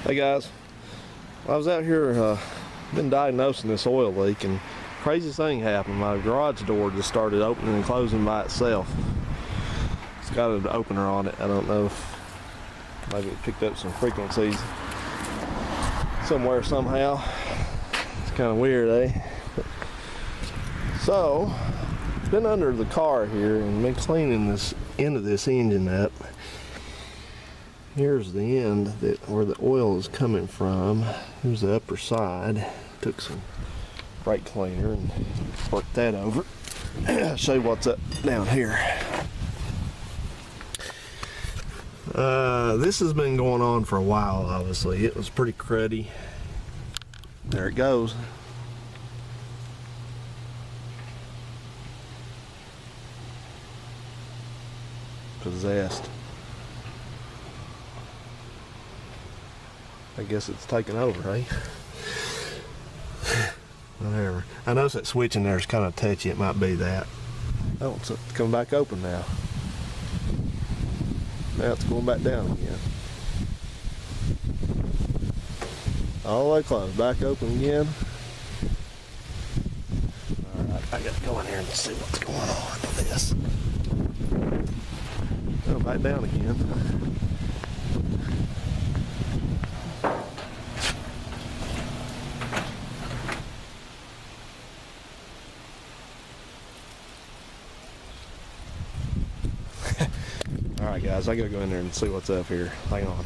Hey guys, I was out here, been diagnosing this oil leak, and craziest thing happened. My garage door just started opening and closing by itself. It's got an opener on it. I don't know if maybe it picked up some frequencies somewhere somehow. It's kind of weird, eh? So, been under the car here and been cleaning this end of this engine up. Here's the end where the oil is coming from. Here's the upper side. Took some brake cleaner and worked that over. I'll show you what's up down here. This has been going on for a while, obviously. It was pretty cruddy. There it goes. Possessed. I guess it's taking over, eh? Whatever. I notice that switch in there is kind of touchy. It might be that. Oh, it's coming back open now. Now it's going back down again. All the way closed. Back open again. Alright, I got to go in here and see what's going on with this. Oh, back down again. Alright guys, I gotta go in there and see what's up here. Hang on.